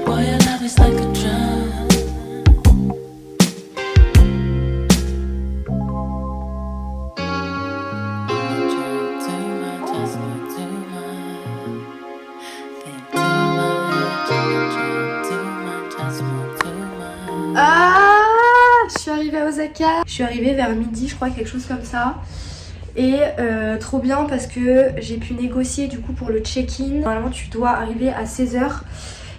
Boy, your love is like a drug. Ah, je suis arrivée à Osaka. Je suis arrivée vers midi, je crois, quelque chose comme ça. Et trop bien parce que j'ai pu négocier du coup pour le check-in. Normalement tu dois arriver à 16h.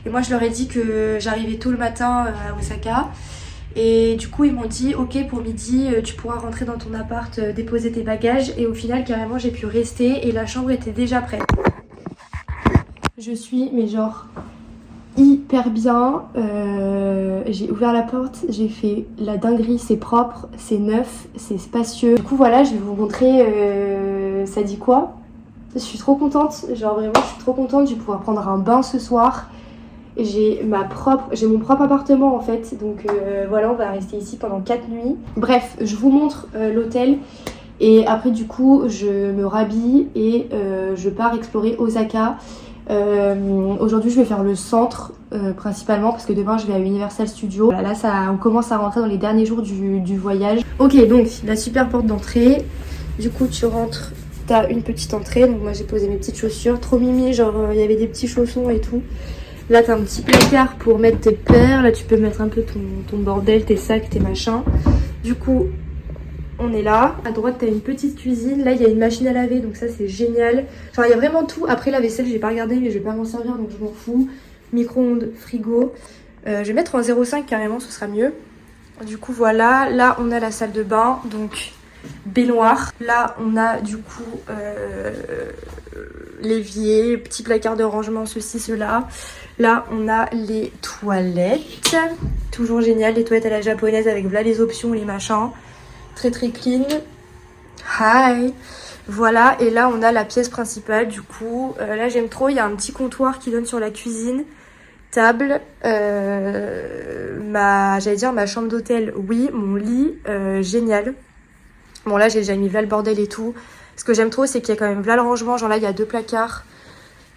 Et moi je leur ai dit que j'arrivais tôt le matin à Osaka. Et du coup ils m'ont dit ok pour midi tu pourras rentrer dans ton appart, déposer tes bagages. Et au final carrément j'ai pu rester et la chambre était déjà prête. Je suis mais genre hyper bien, j'ai ouvert la porte, j'ai fait la dinguerie, c'est propre, c'est neuf, c'est spacieux. Du coup voilà, je vais vous montrer, ça dit quoi. Je suis trop contente, genre vraiment je suis trop contente, je vais pouvoir prendre un bain ce soir. J'ai mon propre appartement en fait, donc voilà, on va rester ici pendant 4 nuits. Bref, je vous montre l'hôtel. Et après du coup je me rhabille et je pars explorer Osaka. Aujourd'hui je vais faire le centre principalement parce que demain je vais à Universal Studios. Là on commence à rentrer dans les derniers jours du voyage. Ok, donc la super porte d'entrée. Du coup tu rentres, t'as une petite entrée. Donc moi j'ai posé mes petites chaussures, trop mimi, genre il y avait des petits chaussons et tout. Là t'as un petit placard pour mettre tes paires. Là tu peux mettre un peu ton bordel, tes sacs, tes machins. Du coup on est là, à droite t'as une petite cuisine, là il y a une machine à laver donc ça c'est génial. Genre il y a vraiment tout, après la vaisselle j'ai pas regardé mais je vais pas m'en servir donc je m'en fous. Micro-ondes, frigo, je vais mettre en 0,5 carrément, ce sera mieux. Du coup voilà, là on a la salle de bain, donc baignoire. Là on a du coup l'évier, petit placard de rangement, ceci, cela. Là on a les toilettes, toujours génial, les toilettes à la japonaise avec voilà les options, les machins. Très très clean. Hi. Voilà, et là on a la pièce principale du coup. Là j'aime trop, il y a un petit comptoir qui donne sur la cuisine. Table. J'allais dire ma chambre d'hôtel, oui. Mon lit, génial. Bon là j'ai déjà mis là le bordel et tout. Ce que j'aime trop c'est qu'il y a quand même là le rangement. Genre là il y a 2 placards.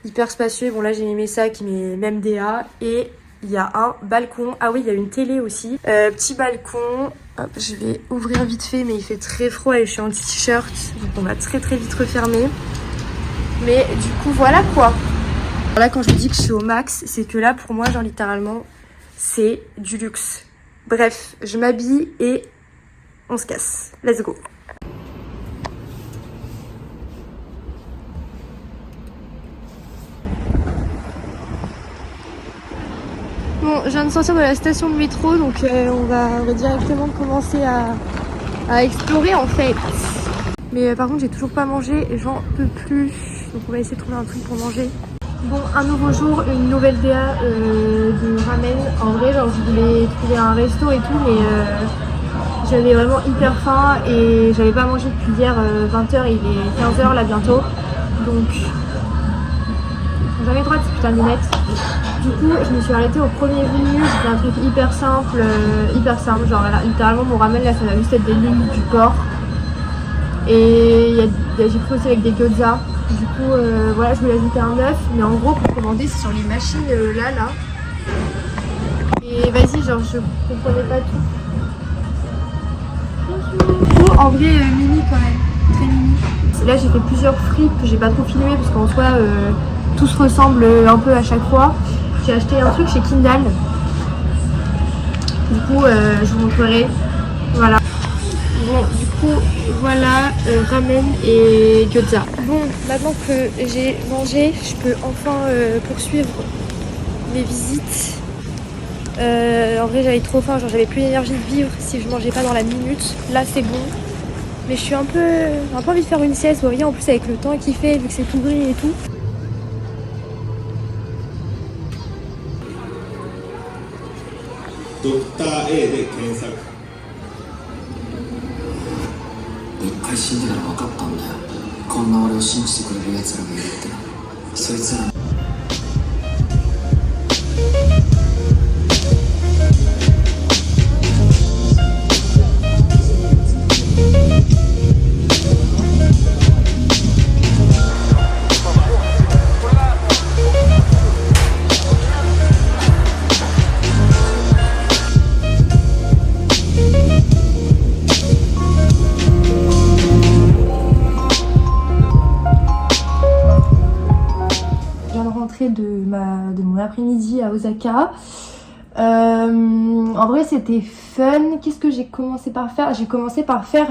Hyper spacieux. Bon là j'ai mis mes sacs, mes même DA. Et il y a un balcon. Ah oui, il y a une télé aussi. Petit balcon. Hop, je vais ouvrir vite fait, mais il fait très froid et je suis en t-shirt. Donc on va très très vite refermer. Mais du coup, voilà quoi. Là, quand je vous dis que je suis au max, c'est que là, pour moi, genre littéralement, c'est du luxe. Bref, je m'habille et on se casse. Let's go. Bon, je viens de sortir de la station de métro, donc on va directement commencer à explorer en fait. Mais par contre, j'ai toujours pas mangé et j'en peux plus. Donc on va essayer de trouver un truc pour manger. Bon, un nouveau jour, une nouvelle DA de ramen. En vrai, genre je voulais trouver un resto et tout, mais j'avais vraiment hyper faim et j'avais pas mangé depuis hier 20h, il est 15h là bientôt. Donc j'avais droit de cette putain de lunette. Du coup, je me suis arrêtée au premier venu, j'ai fait un truc hyper simple, genre là, littéralement mon ramen là ça va juste être des lignes du porc. Et j'ai pris aussi avec des gyoza. Du coup, voilà, je voulais ajouter un œuf, mais en gros pour commander c'est sur les machines là. Et vas-y, genre je comprenais pas tout. Oh, en vrai, mini quand même, très mini. Là j'ai fait plusieurs frites que j'ai pas trop filmé parce qu'en soi tout se ressemble un peu à chaque fois. J'ai acheté un truc chez Kindle. Du coup, je vous montrerai. Voilà. Bon, du coup, voilà ramen et gyoza. Bon, maintenant que j'ai mangé, je peux enfin poursuivre mes visites. En vrai, j'avais trop faim, genre j'avais plus l'énergie de vivre si je mangeais pas dans la minute. Là, c'est bon. Mais je suis un peu envie de faire une sieste. Vous voyez, en plus avec le temps qu'il fait, vu que c'est tout gris et tout. Dr. A で検索。一回死んでから分かったんだよ。こんな俺を信じてくれる奴らがいるってな。そいつら après-midi à Osaka. En vrai c'était fun. Qu'est-ce que j'ai commencé par faire? J'ai commencé par faire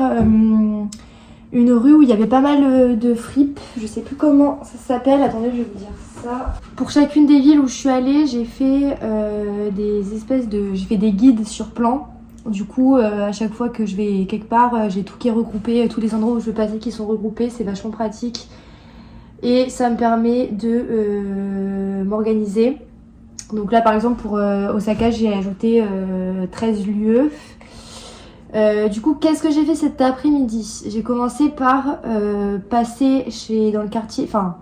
une rue où il y avait pas mal de fripes. Je sais plus comment ça s'appelle. Attendez, je vais vous dire ça. Pour chacune des villes où je suis allée, j'ai fait j'ai fait des guides sur plan. Du coup, à chaque fois que je vais quelque part, j'ai tout qui est regroupé, tous les endroits où je veux passer qui sont regroupés, c'est vachement pratique. Et ça me permet de m'organiser. Donc là, par exemple, pour Osaka, j'ai ajouté 13 lieux. Du coup, qu'est-ce que j'ai fait cet après-midi? J'ai commencé par passer dans le quartier, enfin,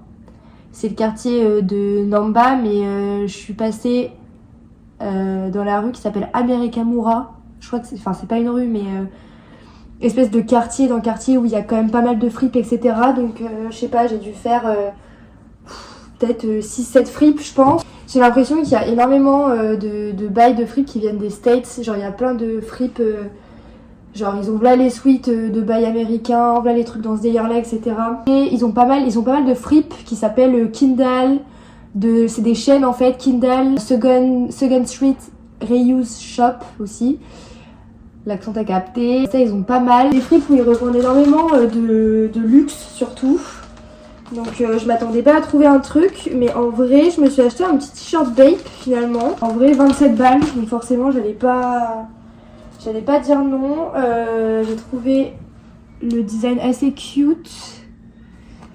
c'est le quartier de Namba, mais je suis passée dans la rue qui s'appelle Amerikamura. Je crois que c'est pas une rue, mais espèce de quartier, dans le quartier où il y a quand même pas mal de fripes, etc. Donc, je sais pas, j'ai dû faire peut-être 6-7 fripes, je pense. J'ai l'impression qu'il y a énormément de bails de fripes qui viennent des States. Genre, il y a plein de fripes. Genre, ils ont là les suites de bails américains, là les trucs dans ce délire-là, etc. Et ils ont pas mal de fripes qui s'appellent Kindle. C'est des chaînes en fait, Kindle, Second Street Reuse Shop aussi. L'accent à capter. Ça, ils ont pas mal. Des fripes où ils revendent énormément de luxe surtout. Donc je m'attendais pas à trouver un truc, mais en vrai je me suis acheté un petit t-shirt Bape finalement. En vrai 27 balles, donc forcément j'allais pas dire non. J'ai trouvé le design assez cute.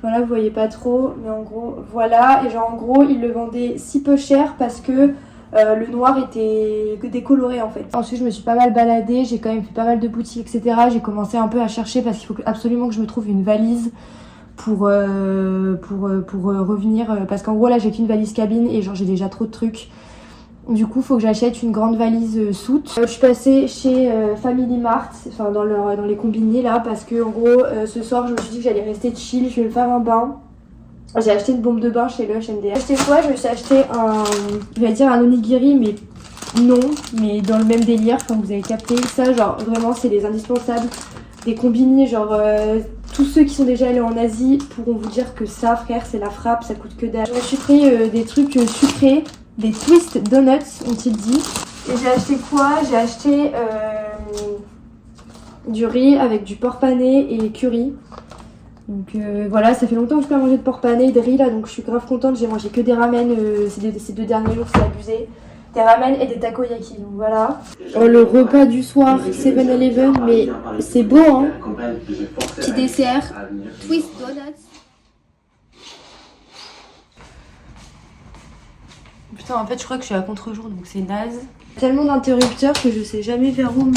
Voilà, vous voyez pas trop, mais en gros voilà. Et genre en gros ils le vendaient si peu cher parce que le noir était décoloré en fait. Ensuite je me suis pas mal baladée, j'ai quand même fait pas mal de boutiques, etc. J'ai commencé un peu à chercher parce qu'il faut absolument que je me trouve une valise pour revenir, parce qu'en gros là j'ai qu'une valise cabine et genre j'ai déjà trop de trucs. Du coup faut que j'achète une grande valise soute. Je suis passée chez Family Mart, enfin dans les combinés là, parce que en gros ce soir je me suis dit que j'allais rester chill, je vais me faire un bain. J'ai acheté une bombe de bain chez le H&M. J'ai acheté quoi? Je me suis acheté un onigiri, mais non, mais dans le même délire, comme vous avez capté. Ça, genre vraiment, c'est les indispensables des combini. Genre, tous ceux qui sont déjà allés en Asie pourront vous dire que ça, frère, c'est la frappe, ça coûte que dalle. Je me suis pris des trucs sucrés, des twist donuts, ont-ils dit. Et j'ai acheté quoi? J'ai acheté du riz avec du porc pané et curry. Donc voilà, ça fait longtemps que je peux manger de porc pané et de riz là, donc je suis grave contente. J'ai mangé que des ramen ces 2 derniers jours, c'est abusé. Des ramen et des takoyaki, donc voilà. Le repas du soir, 7-Eleven, mais c'est beau hein. Petit dessert, twist donuts. Putain, en fait je crois que je suis à contre-jour, donc c'est naze. Tellement d'interrupteurs que je sais jamais vers où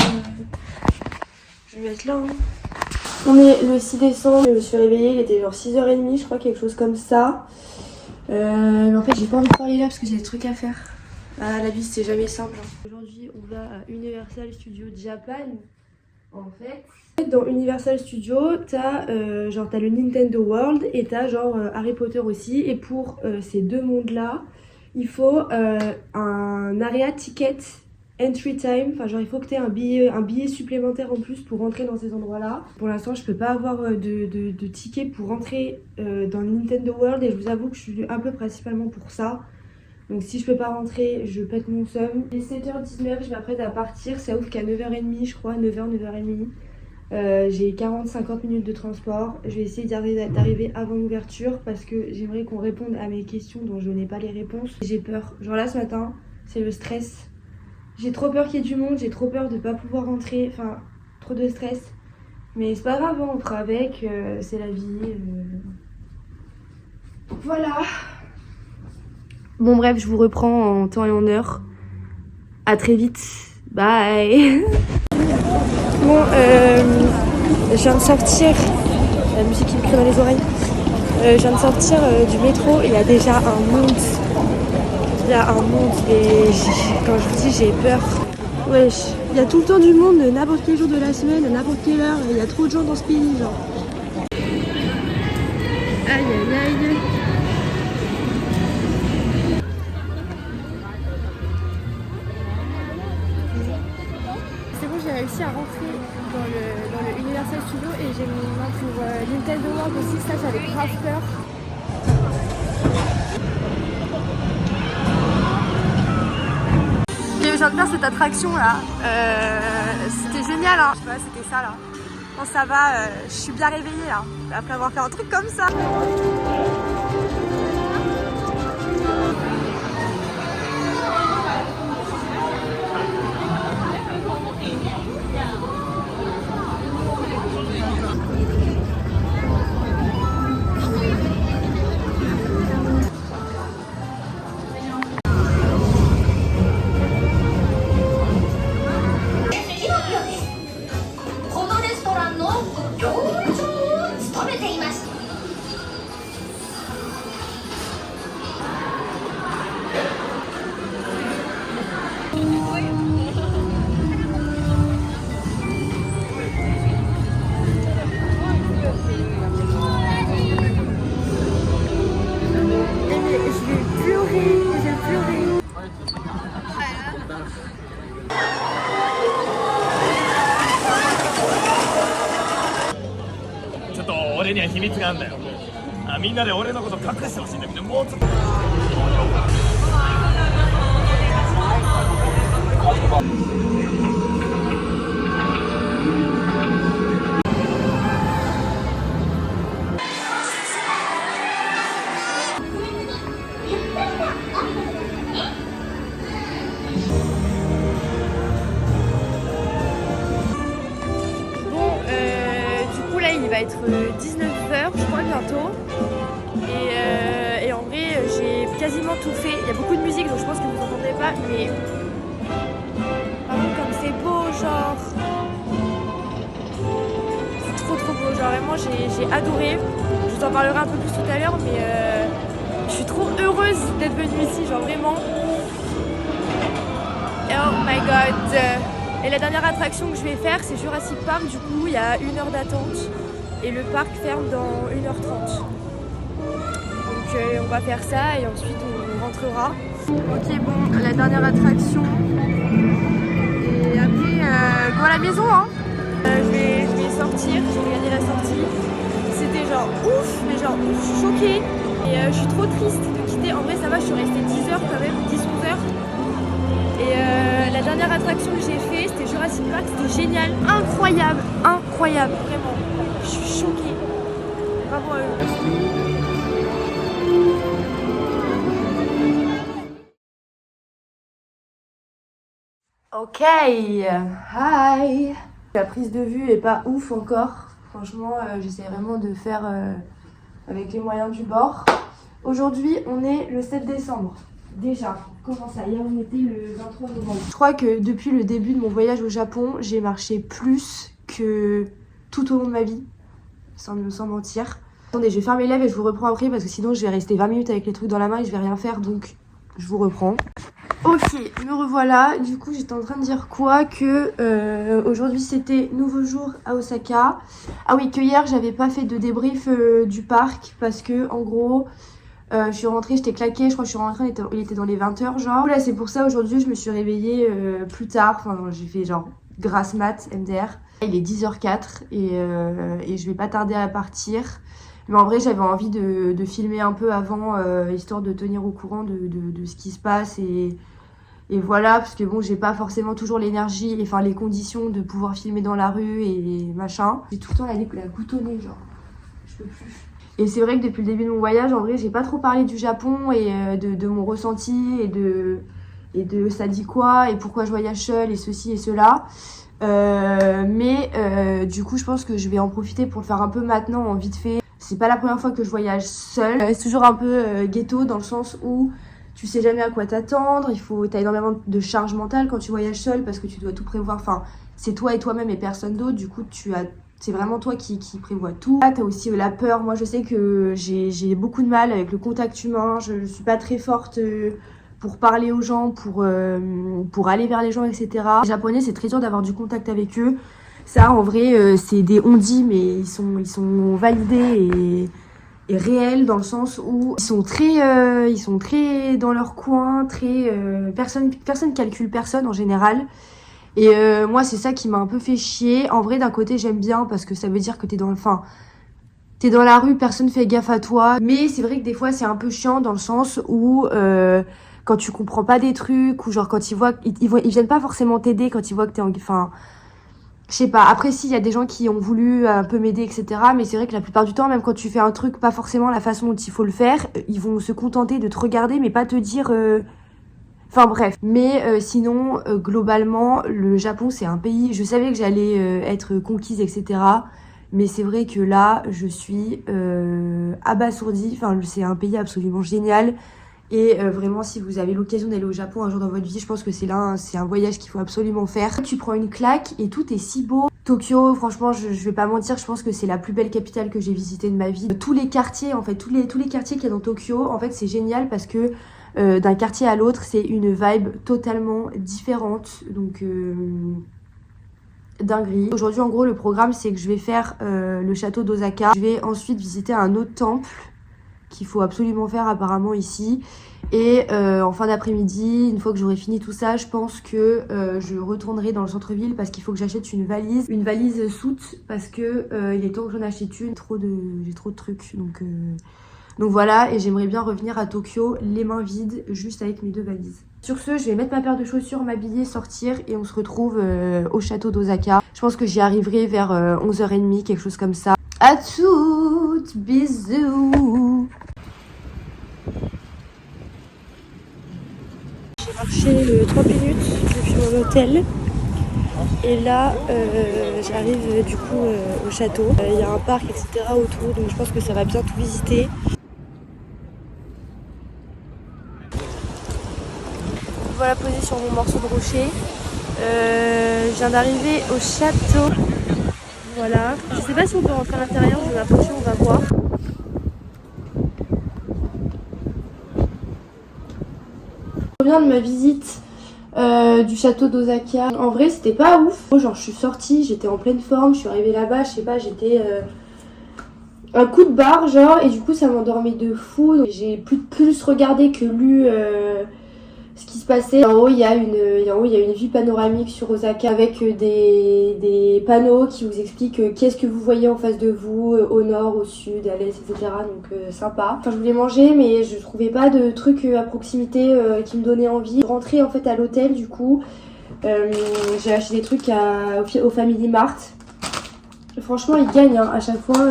je vais mettre là hein. On est le 6 décembre, je me suis réveillée, il était genre 6h30, je crois, quelque chose comme ça. Mais en fait, j'ai pas envie de parler là parce que j'ai des trucs à faire. Ah, la vie, c'est jamais simple. Aujourd'hui, on va à Universal Studios Japan. En fait, dans Universal Studios, t'as le Nintendo World et t'as genre Harry Potter aussi. Et pour ces 2 mondes-là, il faut un area ticket entry time, enfin genre il faut que tu aies un billet supplémentaire en plus pour rentrer dans ces endroits-là. Pour l'instant je peux pas avoir de ticket pour rentrer dans le Nintendo World et je vous avoue que je suis un peu principalement pour ça. Donc si je peux pas rentrer, je pète mon seum. Il est 7h19, je m'apprête à partir, ça ouvre qu'à 9h30 je crois, 9h30. J'ai 40-50 minutes de transport, je vais essayer d'arriver avant l'ouverture parce que j'aimerais qu'on réponde à mes questions dont je n'ai pas les réponses. J'ai peur, genre là ce matin, c'est le stress. J'ai trop peur qu'il y ait du monde, j'ai trop peur de pas pouvoir rentrer, enfin, trop de stress. Mais c'est pas grave, on fera avec, c'est la vie. Voilà. Bon bref, je vous reprends en temps et en heure. À très vite. Bye. Bon, je viens de sortir, la musique qui me crie dans les oreilles. Je viens de sortir du métro, il y a déjà un monde. Il y a un monde et quand je vous dis j'ai peur. Wesh, il y a tout le temps du monde, n'importe quel jour de la semaine, à n'importe quelle heure, et il y a trop de gens dans ce pays genre. Aïe aïe aïe. C'est bon, j'ai réussi à rentrer dans le Universal Studios et j'ai mis une main pour Nintendo World aussi, ça j'avais grave peur. viens de faire cette attraction là. C'était génial, hein. Je sais pas, c'était ça là. Bon, ça va, je suis bien réveillée là. Après avoir fait un truc comme ça. Il va être 19h je crois bientôt et en vrai j'ai quasiment tout fait. Il y a beaucoup de musique donc je pense que vous n'entendrez pas, mais vraiment comme c'est beau, genre c'est trop beau, genre vraiment j'ai adoré. Je vous en parlerai un peu plus tout à l'heure, mais je suis trop heureuse d'être venue ici, genre vraiment. Oh my god. Et la dernière attraction que je vais faire c'est Jurassic Park, du coup il y a 1 heure d'attente. Et le parc ferme dans 1h30. Donc on va faire ça et ensuite on rentrera. Ok, bon, la dernière attraction. Et après, go à la maison, hein. Je vais sortir, j'ai regardé la sortie. C'était genre ouf, mais genre je suis choquée. Et je suis trop triste de quitter. En vrai, ça va, je suis restée 10 heures quand même, 10-11 heures. Et la dernière attraction que j'ai fait, c'était Jurassic Park, c'était génial, incroyable, vraiment. Je suis choquée. Bravo à eux. Ok, hi. La prise de vue est pas ouf encore. Franchement, j'essaie vraiment de faire avec les moyens du bord. Aujourd'hui, on est le 7 décembre. Déjà, comment ça? Hier, on était le 23 novembre. Je crois que depuis le début de mon voyage au Japon, j'ai marché plus que tout au long de ma vie. Sans mentir. Attendez, je vais faire mes lèvres et je vous reprends après parce que sinon je vais rester 20 minutes avec les trucs dans la main et je vais rien faire, donc je vous reprends. Ok, me revoilà. Du coup, j'étais en train de dire quoi? Que aujourd'hui c'était nouveau jour à Osaka. Ah oui, que hier j'avais pas fait de débrief du parc parce que en gros je suis rentrée, j'étais claquée, je crois que je suis rentrée, il était dans les 20h genre. Là c'est pour ça aujourd'hui je me suis réveillée plus tard, enfin j'ai fait genre grasse mat, MDR. Il est 10h04 et je vais pas tarder à partir. Mais en vrai, j'avais envie de filmer un peu avant, histoire de tenir au courant de ce qui se passe. Et voilà, parce que bon, j'ai pas forcément toujours l'énergie, enfin les conditions de pouvoir filmer dans la rue et machin. J'ai tout le temps la goutonnée, genre. Je peux plus. Et c'est vrai que depuis le début de mon voyage, en vrai, j'ai pas trop parlé du Japon et de mon ressenti et de ça dit quoi et pourquoi je voyage seule et ceci et cela. Du coup je pense que je vais en profiter pour le faire un peu maintenant en vite fait. C'est pas la première fois que je voyage seule, c'est toujours un peu ghetto dans le sens où tu sais jamais à quoi t'attendre, t'as énormément de charge mentale quand tu voyages seule parce que tu dois tout prévoir, enfin c'est toi et toi-même et personne d'autre, du coup c'est vraiment toi qui prévois tout. Là t'as aussi la peur, moi je sais que j'ai beaucoup de mal avec le contact humain, je suis pas très forte pour parler aux gens, pour aller vers les gens, etc. Les Japonais, c'est très dur d'avoir du contact avec eux. Ça, en vrai, c'est des on-dit, mais ils sont validés et réels dans le sens où ils sont très dans leur coin, personne calcule personne en général. Et moi, c'est ça qui m'a un peu fait chier. En vrai, d'un côté, j'aime bien parce que ça veut dire que t'es dans la rue, personne fait gaffe à toi. Mais c'est vrai que des fois, c'est un peu chiant dans le sens où quand tu comprends pas des trucs, ou genre quand ils voient, ils viennent pas forcément t'aider quand ils voient que t'es en... Enfin, je sais pas, après si, il y a des gens qui ont voulu un peu m'aider, etc. Mais c'est vrai que la plupart du temps, même quand tu fais un truc pas forcément la façon dont il faut le faire, ils vont se contenter de te regarder, mais pas te dire... Enfin bref, mais sinon, globalement, le Japon, c'est un pays... Je savais que j'allais être conquise, etc. Mais c'est vrai que là, je suis abasourdie. Enfin, c'est un pays absolument génial. Et vraiment, si vous avez l'occasion d'aller au Japon un jour dans votre vie, je pense que c'est un voyage qu'il faut absolument faire. Tu prends une claque et tout est si beau. Tokyo, franchement, je vais pas mentir, je pense que c'est la plus belle capitale que j'ai visitée de ma vie. Tous les quartiers, en fait, tous les quartiers qu'il y a dans Tokyo, en fait, c'est génial parce que d'un quartier à l'autre, c'est une vibe totalement différente. Donc... dinguerie. Aujourd'hui, en gros, le programme, c'est que je vais faire le château d'Osaka. Je vais ensuite visiter un autre temple qu'il faut absolument faire apparemment ici. Et en fin d'après-midi, une fois que j'aurai fini tout ça, je pense que je retournerai dans le centre-ville parce qu'il faut que j'achète une valise soute parce que il est temps que j'en achète une. J'ai trop de trucs, donc voilà. Et j'aimerais bien revenir à Tokyo les mains vides, juste avec mes 2 valises. Sur ce, je vais mettre ma paire de chaussures, m'habiller, sortir et on se retrouve au château d'Osaka. Je pense que j'y arriverai vers 11h30, quelque chose comme ça. À toutes, bisous. J'ai marché 30 minutes depuis mon hôtel et là j'arrive du coup au château. Il y a un parc, etc. autour, donc je pense que ça va bien tout visiter. Voilà, posé sur mon morceau de rocher. Je viens d'arriver au château. Voilà. Je sais pas si on peut rentrer à l'intérieur, je vais m'approcher, on va voir. Je reviens de ma visite du château d'Osaka. En vrai, c'était pas ouf. Genre, je suis sortie, j'étais en pleine forme, je suis arrivée là-bas, je sais pas, j'étais un coup de barre, genre, et du coup, ça m'endormait de fou. J'ai plus regardé que lu ce qui se passait. En haut, il y a une vue panoramique sur Osaka avec des panneaux qui vous expliquent qu'est-ce que vous voyez en face de vous, au nord, au sud, à l'est, etc. Donc sympa. Enfin, je voulais manger, mais je trouvais pas de trucs à proximité qui me donnaient envie. Je rentrais en fait à l'hôtel, du coup. J'ai acheté des trucs au Family Mart. Franchement, ils gagnent à chaque fois.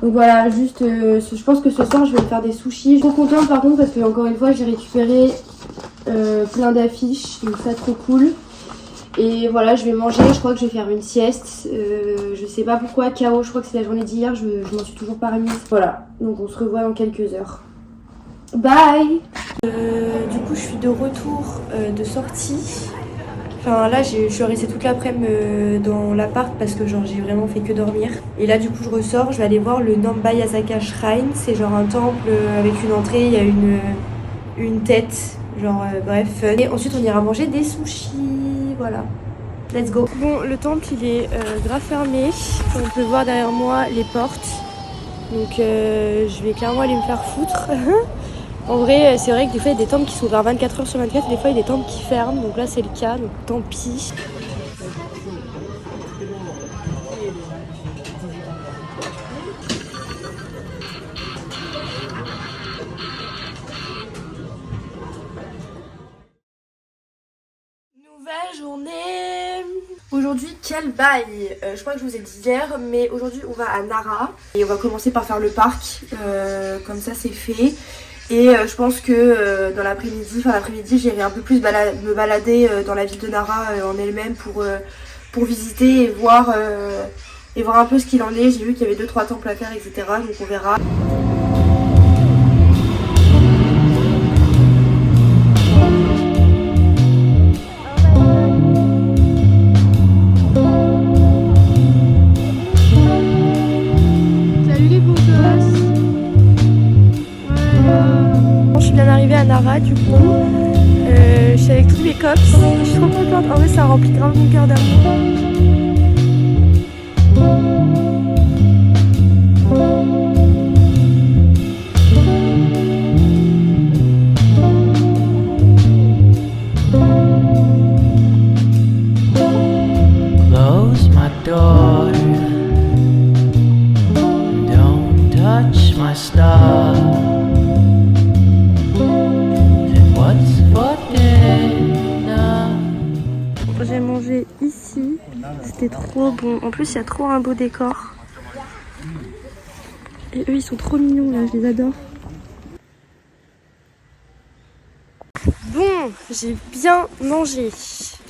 Donc voilà, juste, je pense que ce soir, je vais me faire des sushis. Je suis trop contente par contre parce que encore une fois, j'ai récupéré plein d'affiches, donc ça trop cool. Et voilà, je vais manger, je crois que je vais faire une sieste. Je sais pas pourquoi, KO, je crois que c'est la journée d'hier, je m'en suis toujours pas remise. Voilà, donc on se revoit dans quelques heures. Bye. Du coup, je suis de retour de sortie. Enfin là, je suis restée toute l'après-midi dans l'appart parce que genre j'ai vraiment fait que dormir. Et là, du coup, je ressors, je vais aller voir le Namba Asaka Shrine. C'est genre un temple avec une entrée, il y a une tête. Genre bref fun. Et ensuite on ira manger des sushis. Voilà. Let's go. Bon, le temple il est grave fermé. On peut voir derrière moi les portes. Donc je vais clairement aller me faire foutre. En vrai, c'est vrai que des fois il y a des temples qui sont ouverts 24h sur 24 et des fois il y a des temples qui ferment. Donc là c'est le cas, donc tant pis. Nouvelle journée. Aujourd'hui, quel bail. Je crois que je vous ai dit hier, mais aujourd'hui on va à Nara et on va commencer par faire le parc, comme ça c'est fait. Et je pense que dans l'après-midi, j'irai un peu plus me balader dans la ville de Nara en elle-même pour visiter et voir un peu ce qu'il en est. J'ai vu qu'il y avait 2-3 temples à faire, etc. Donc on verra. Du coup, je suis avec tous mes cops, je suis trop contente, en vrai ça remplit grave mon cœur d'amour. Close my door. Don't touch my stuff. mangé ici. C'était trop bon. En plus, il y a trop un beau décor. Et eux, ils sont trop mignons là, je les adore. Bon, j'ai bien mangé.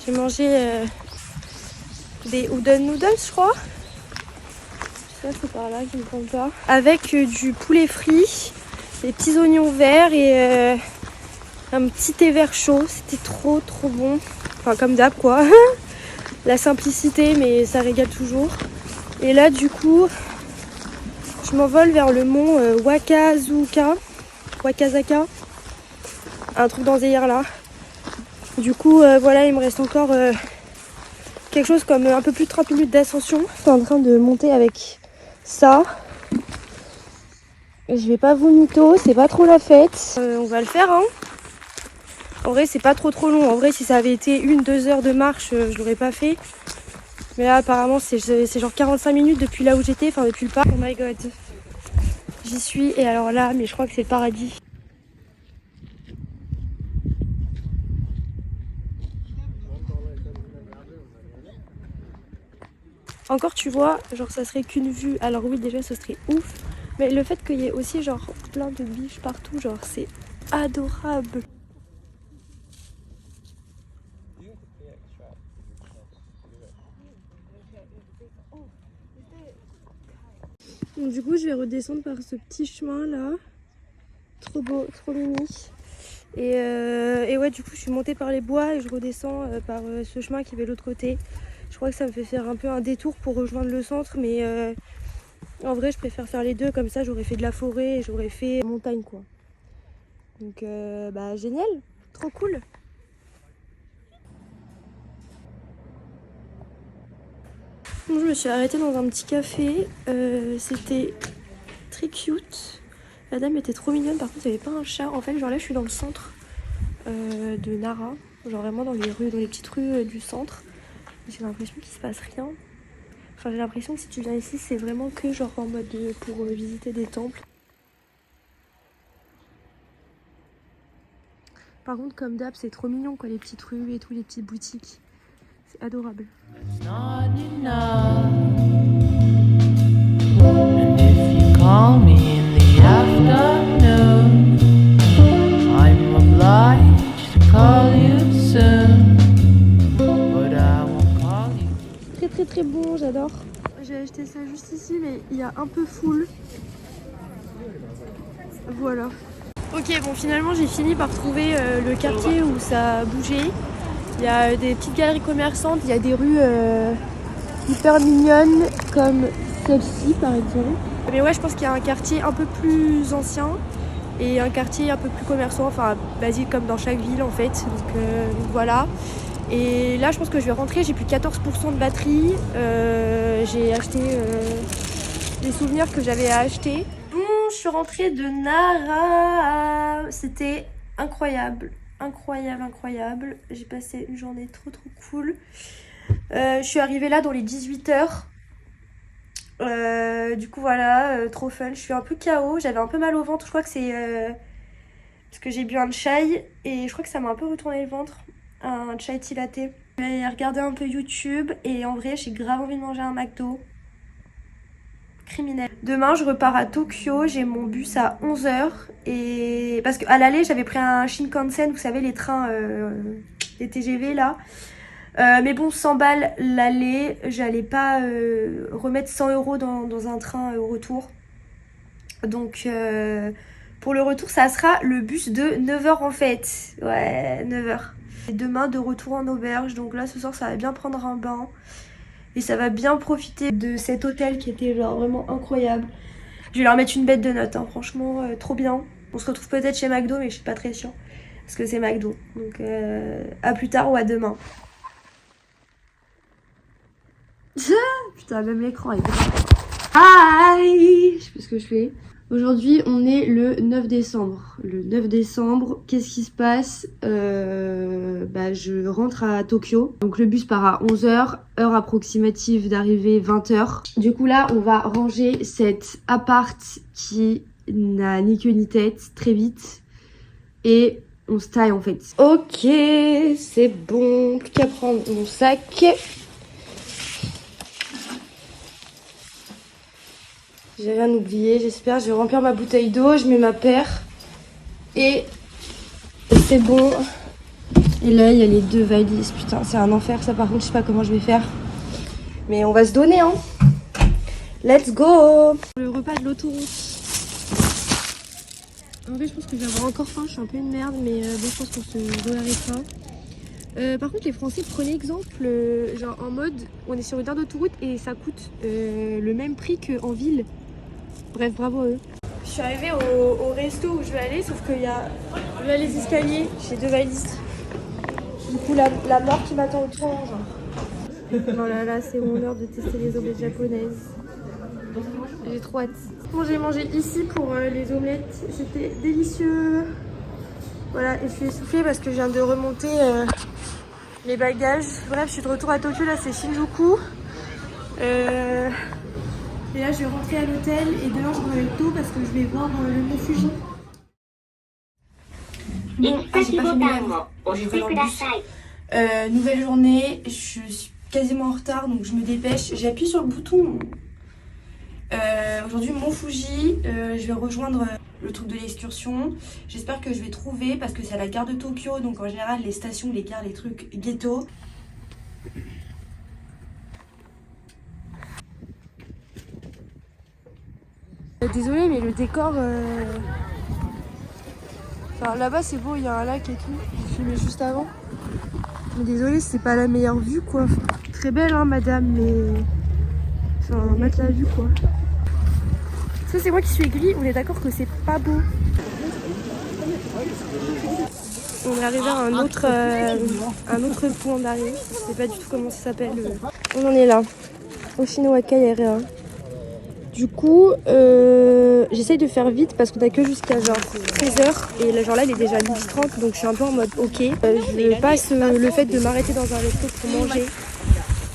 J'ai mangé des udon noodles, je crois. Ça, c'est par là qui me trompe pas. Avec du poulet frit, des petits oignons verts et un petit thé vert chaud. C'était trop bon. Enfin, comme d'hab, quoi. La simplicité, mais ça régale toujours. Et là, du coup, je m'envole vers le mont Wakazaka. Un truc dans ce délire là. Du coup, voilà, il me reste encore quelque chose comme un peu plus de 30 minutes d'ascension. Je suis en train de monter avec ça. Je vais pas vous mytho, c'est pas trop la fête. On va le faire, hein. En vrai, c'est pas trop long. En vrai, si ça avait été 1-2 heures de marche, je l'aurais pas fait. Mais là, apparemment, c'est genre 45 minutes depuis là où j'étais, enfin depuis le parc. Oh my god. J'y suis, et alors là, mais je crois que c'est le paradis. Encore, tu vois, genre ça serait qu'une vue. Alors oui, déjà, ce serait ouf. Mais le fait qu'il y ait aussi genre plein de biches partout, genre c'est adorable. Donc, du coup, je vais redescendre par ce petit chemin là. Trop beau, trop mini. Et ouais, du coup, je suis montée par les bois et je redescends par ce chemin qui va de l'autre côté. Je crois que ça me fait faire un peu un détour pour rejoindre le centre, mais en vrai, je préfère faire les deux. Comme ça, j'aurais fait de la forêt et j'aurais fait montagne, quoi. Donc, bah, génial, trop cool. Bon, je me suis arrêtée dans un petit café. C'était très cute. La dame était trop mignonne. Par contre, il n'y avait pas un chat. En fait, genre là, je suis dans le centre de Nara. Genre vraiment dans les rues, dans les petites rues du centre. J'ai l'impression qu'il se passe rien. Enfin, j'ai l'impression que si tu viens ici, c'est vraiment que genre en mode pour visiter des temples. Par contre, comme d'hab, c'est trop mignon, quoi, les petites rues et tout, les petites boutiques. C'est adorable. It's not enough. And if you call me in the afternoon, I'm obliged to call you soon. But I won't call you. Très bon, j'adore. J'ai acheté ça juste ici, mais il y a un peu full. Voilà. Ok, bon, finalement, j'ai fini par trouver le quartier où ça a bougé. Il y a des petites galeries commerçantes, il y a des rues hyper mignonnes comme celle-ci par exemple. Mais ouais, je pense qu'il y a un quartier un peu plus ancien et un quartier un peu plus commerçant, enfin basique comme dans chaque ville en fait. Donc voilà. Et là, je pense que je vais rentrer, j'ai plus 14% de batterie. J'ai acheté les souvenirs que j'avais à acheter. Bon, je suis rentrée de Nara. C'était incroyable. Incroyable. J'ai passé une journée trop cool. Je suis arrivée là dans les 18h. Du coup voilà, trop fun. Je suis un peu KO, j'avais un peu mal au ventre. Je crois que c'est parce que j'ai bu un chai et je crois que ça m'a un peu retourné le ventre. Un chai tea latte. J'ai regardé un peu YouTube et en vrai j'ai grave envie de manger un McDo. Criminel. Demain je repars à Tokyo, j'ai mon bus à 11h et parce qu'à l'aller j'avais pris un Shinkansen, vous savez les trains, les TGV là. Mais bon, 100 balles l'aller, j'allais pas remettre 100 € dans un train au retour. Donc pour le retour ça sera le bus de 9h en fait. Ouais, 9h. Et demain de retour en auberge, donc là ce soir ça va bien prendre un bain. Et ça va bien profiter de cet hôtel qui était genre vraiment incroyable. Je vais leur mettre une bête de notes, hein. Franchement trop bien. On se retrouve peut-être chez McDo mais je suis pas très sûre. Parce que c'est McDo. Donc à plus tard ou à demain. Putain, même l'écran est Hi. Je sais pas ce que je fais. Aujourd'hui, on est le 9 décembre. Le 9 décembre, qu'est-ce qui se passe? Je rentre à Tokyo. Donc le bus part à 11h, heure approximative d'arrivée 20h. Du coup là, on va ranger cet appart qui n'a ni queue ni tête très vite. Et On se taille en fait. Ok, c'est bon. Plus qu'à prendre mon sac. J'ai rien oublié, j'espère. Je vais remplir ma bouteille d'eau, je mets ma paire. Et c'est bon. Et là, il y a les 2 valises. Putain, c'est un enfer ça par contre, je sais pas comment je vais faire. Mais on va se donner, hein. Let's go. Le repas de l'autoroute. En vrai, je pense que je vais avoir encore faim. Je suis un peu une merde, mais bon, je pense qu'on se re-arrêtera. Par contre, les Français, prenez exemple, genre en mode, on est sur une aire d'autoroute et ça coûte le même prix qu'en ville. Bref, bravo à eux. Je suis arrivée au resto où je vais aller, sauf qu'il y a là les escaliers, j'ai 2 valises. Du coup, la mort qui m'attend au tournant, genre. Oh là là, c'est mon heure de tester les omelettes japonaises. J'ai trop hâte. Bon, j'ai mangé ici pour les omelettes, c'était délicieux. Voilà, et je suis essoufflée parce que je viens de remonter les bagages. Bref, je suis de retour à Tokyo, là c'est Shinjuku. Et là je vais rentrer à l'hôtel et demain je me réveille tôt parce que je vais voir le mont Fuji. Bon, j'ai pas fait mes lèvres. Je vais dans le bus. Nouvelle journée, je suis quasiment en retard donc je me dépêche. J'appuie sur le bouton. Aujourd'hui Mont Fuji, je vais rejoindre le truc de l'excursion. J'espère que je vais trouver parce que c'est à la gare de Tokyo, donc en général les stations, les gares, les trucs ghetto. Désolée mais le décor, enfin, là-bas c'est beau, il y a un lac et tout, je filmais juste avant. Mais désolée, c'est pas la meilleure vue quoi. Très belle hein madame, mais enfin mettre la vue quoi. Ça c'est moi qui suis aigrie, on est d'accord que c'est pas beau. On est arrivé à un autre point d'arrêt, je sais pas du tout comment ça s'appelle. On en est là, Oshinowaka Area. Du coup, j'essaye de faire vite parce qu'on a que jusqu'à genre 13h et genre là il est déjà 12h30 donc je suis un peu en mode ok. Je passe le fait de m'arrêter dans un resto pour manger.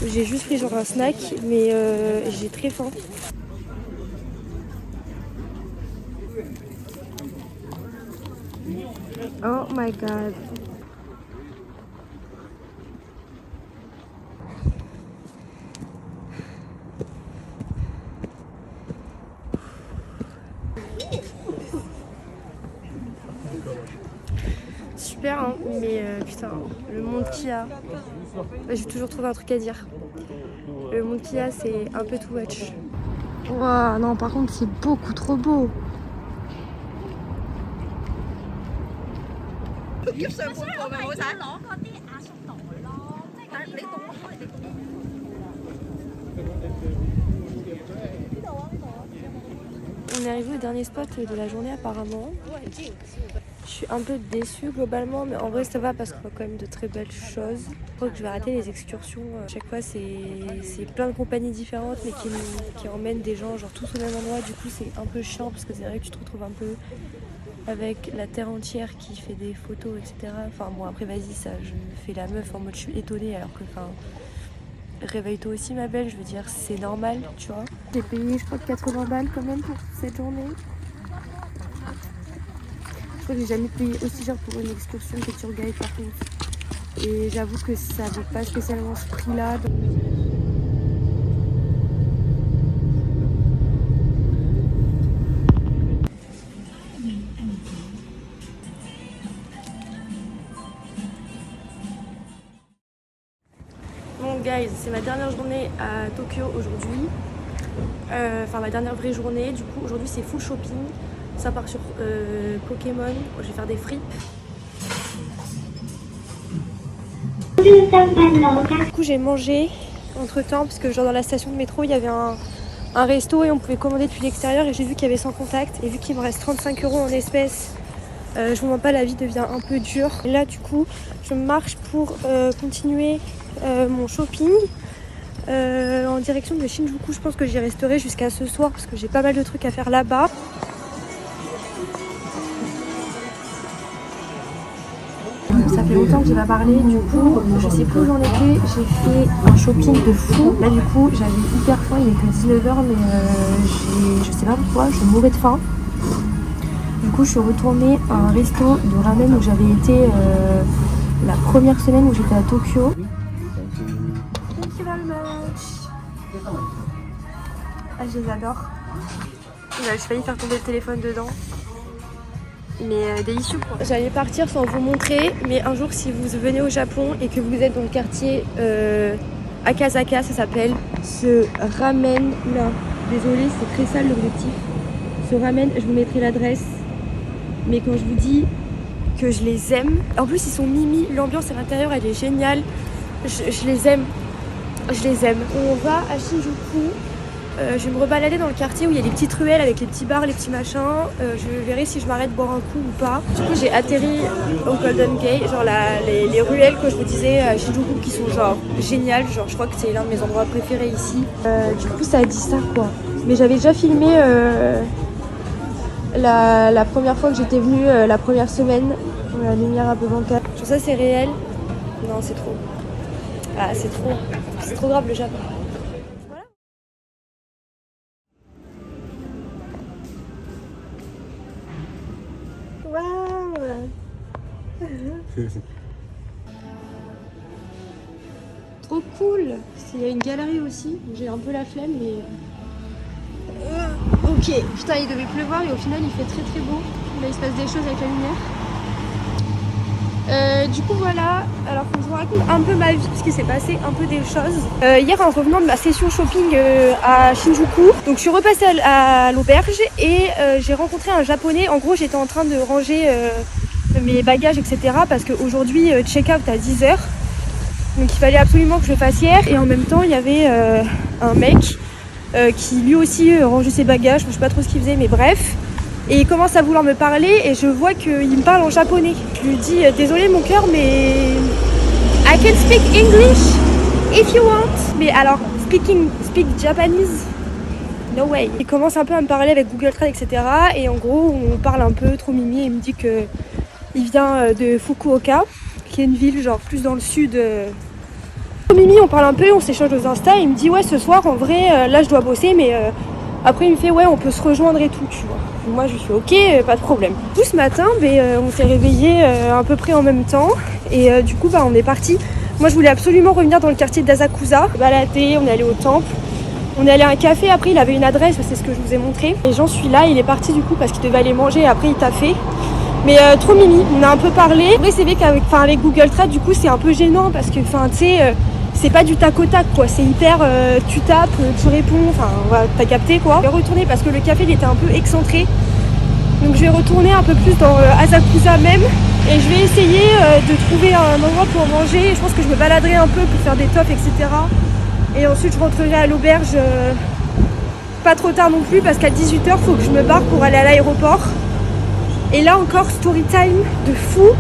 J'ai juste pris genre un snack mais j'ai très faim. Oh my god. Super hein, mais putain, le monde qu'il y a, j'ai toujours trouvé un truc à dire. Le monde qu'il y a c'est un peu too much. Waouh, non par contre c'est beaucoup trop beau. On est arrivé au dernier spot de la journée apparemment. Je suis un peu déçue globalement, mais en vrai ça va parce qu'on voit quand même de très belles choses. Je crois que je vais arrêter les excursions. Chaque fois c'est plein de compagnies différentes mais qui emmènent des gens genre tous au même endroit. Du coup c'est un peu chiant parce que c'est vrai que tu te retrouves un peu avec la terre entière qui fait des photos etc. Enfin bon après vas-y ça je fais la meuf en mode je suis étonnée alors que enfin réveille-toi aussi ma belle, je veux dire c'est normal tu vois. J'ai payé je crois 80 balles quand même pour cette journée. Je crois que j'ai jamais payé aussi cher pour une excursion que tour guide par contre. Et j'avoue que ça vaut pas spécialement ce prix là. Bon guys, c'est ma dernière journée à Tokyo aujourd'hui. Enfin ma dernière vraie journée. Du coup aujourd'hui c'est full shopping. Ça part sur Pokémon. Je vais faire des fripes. Du coup j'ai mangé entre temps parce que genre dans la station de métro il y avait un resto et on pouvait commander depuis l'extérieur et j'ai vu qu'il y avait sans contact et vu qu'il me reste 35 € en espèces. Je vous mens pas, la vie devient un peu dure. Et là du coup je marche pour continuer mon shopping en direction de Shinjuku. Je pense que j'y resterai jusqu'à ce soir parce que j'ai pas mal de trucs à faire là-bas. Ça fait longtemps que j'ai pas parlé, du coup je sais plus où j'en étais, j'ai fait un shopping de fou. Là du coup j'avais hyper faim, il est que 19h mais je sais pas pourquoi, je mourais de faim. Du coup, je suis retournée à un resto de ramen où j'avais été la première semaine où j'étais à Tokyo. Thank you very much. Ah, je les adore. J'ai failli faire tomber le téléphone dedans. Mais délicieux quoi. J'allais partir sans vous montrer, mais un jour si vous venez au Japon et que vous êtes dans le quartier Akasaka, ça s'appelle, ce ramen là, désolée c'est très sale l'objectif, ce ramen, je vous mettrai l'adresse, mais quand je vous dis que je les aime, en plus ils sont mimi, l'ambiance à l'intérieur elle est géniale, je les aime, je les aime. On va à Shinjuku. Je vais me rebalader dans le quartier où il y a des petites ruelles avec les petits bars, les petits machins. Je verrai si je m'arrête boire un coup ou pas. Du coup j'ai atterri au Golden Gate, genre les ruelles que je vous disais à Shinjuku qui sont genre géniales. Genre je crois que c'est l'un de mes endroits préférés ici. Du coup ça a dit ça quoi. Mais j'avais déjà filmé la première fois que j'étais venue, la première semaine. La lumière un peu bancale. Genre ça c'est réel. Non c'est trop. Ah c'est trop grave le Japon. Trop cool. Il y a une galerie aussi. J'ai un peu la flemme mais... Ok. Putain il devait pleuvoir et au final il fait très très beau. Là il se passe des choses avec la lumière. Du coup voilà, alors faut que je vous raconte un peu ma vie parce qu'il s'est passé un peu des choses. Hier en revenant de ma session shopping à Shinjuku, donc je suis repassée à l'auberge et j'ai rencontré un japonais. En gros j'étais en train de ranger mes bagages etc parce qu'aujourd'hui check-out à 10h. Donc il fallait absolument que je le fasse hier et en même temps il y avait un mec qui lui aussi rangeait ses bagages, je sais pas trop ce qu'il faisait mais bref. Et il commence à vouloir me parler et je vois qu'il me parle en japonais. Je lui dis désolé mon cœur mais I can speak English if you want. Mais alors speak Japanese, no way. Il commence un peu à me parler avec Google Trad etc. Et en gros on parle un peu trop mimi et il me dit que il vient de Fukuoka, qui est une ville genre plus dans le sud. Mimi on parle un peu, on s'échange nos Insta et il me dit ouais ce soir en vrai là je dois bosser mais après il me fait ouais on peut se rejoindre et tout tu vois. Moi je suis ok, pas de problème. Tout ce matin, on s'est réveillés à peu près en même temps et du coup on est parti. Moi je voulais absolument revenir dans le quartier d'Asakusa, balader, on est allé au temple, on est allé à un café, après il avait une adresse, c'est ce que je vous ai montré. Et j'en suis là, il est parti du coup parce qu'il devait aller manger et après il t'a fait. Mais trop mimi, on a un peu parlé. Après c'est vrai qu'avec Google Trad du coup c'est un peu gênant parce que tu sais... c'est pas du tac au tac quoi, c'est hyper tu tapes, tu réponds, enfin voilà, t'as capté quoi. Je vais retourner parce que le café il était un peu excentré. Donc je vais retourner un peu plus dans Asakusa même et je vais essayer de trouver un endroit pour manger. Je pense que je me baladerai un peu pour faire des tops etc. Et ensuite je rentrerai à l'auberge pas trop tard non plus parce qu'à 18h faut que je me barre pour aller à l'aéroport. Et là encore story time de fou.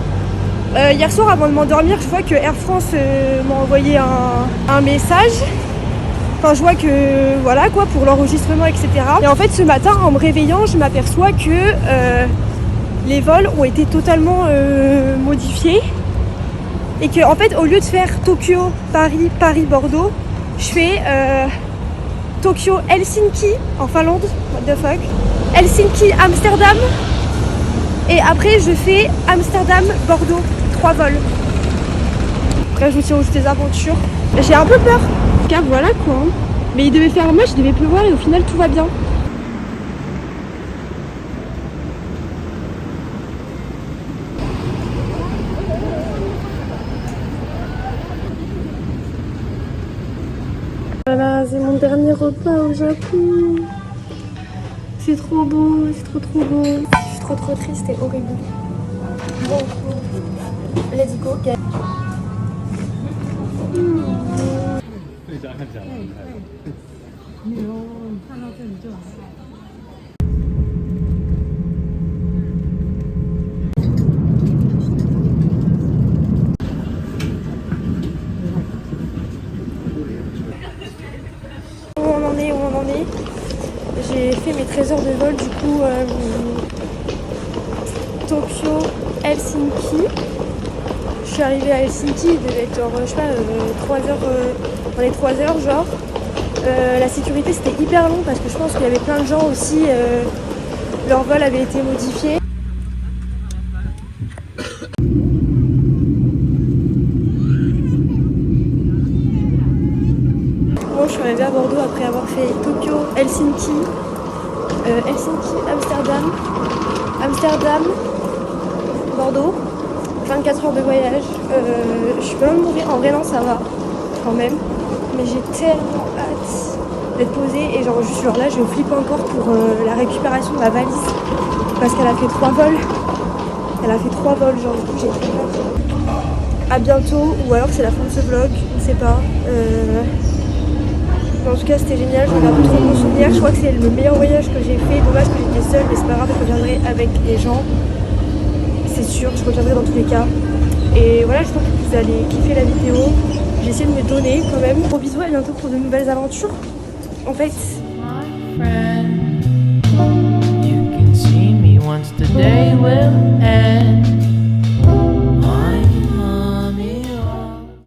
Hier soir avant de m'endormir je vois que Air France m'a envoyé un message. Enfin je vois que voilà quoi pour l'enregistrement etc. Et en fait ce matin en me réveillant je m'aperçois que les vols ont été totalement modifiés. Et que en fait au lieu de faire Tokyo, Paris, Paris-Bordeaux, je fais Tokyo, Helsinki en Finlande, what the fuck, Helsinki, Amsterdam. Et après je fais Amsterdam, Bordeaux, 3 vols. Après je vous tiens aux des aventures. J'ai un peu peur. Car voilà quoi. Mais il devait faire moche, il devait pleuvoir et au final tout va bien. Voilà, c'est mon dernier repas au Japon. C'est trop beau, c'est trop beau. Je suis trop triste et horrible. Bon, let's go. Où on en est. J'ai fait mes 13 heures de vol du coup Tokyo, Helsinki. Je suis arrivée à Helsinki, il devait être genre, je sais pas, 3 heures, dans les 3 heures genre. La sécurité c'était hyper long parce que je pense qu'il y avait plein de gens aussi, leur vol avait été modifié. suis arrivée à Bordeaux après avoir fait Tokyo, Helsinki, Amsterdam, Bordeaux. 24 heures de voyage. Je suis pas loin de mourir. En vrai, non, ça va quand même. Mais j'ai tellement hâte d'être posée. Et genre, juste genre là, je flippe encore pour la récupération de ma valise. Parce qu'elle a fait 3 vols. Genre, du coup, j'ai très peur. À bientôt, ou alors c'est la fin de ce vlog, je ne sais pas. Mais en tout cas, c'était génial. J'en garde trop bons souvenirs. Je crois que c'est le meilleur voyage que j'ai fait. Dommage que j'étais seule, mais c'est pas grave, je reviendrai avec les gens. C'est sûr, je reviendrai dans tous les cas. Et voilà, j'espère que vous allez kiffer la vidéo. J'ai essayé de me donner quand même. Gros bisous, à bientôt pour de nouvelles aventures. En fait, My friend, you can see me once today. Well,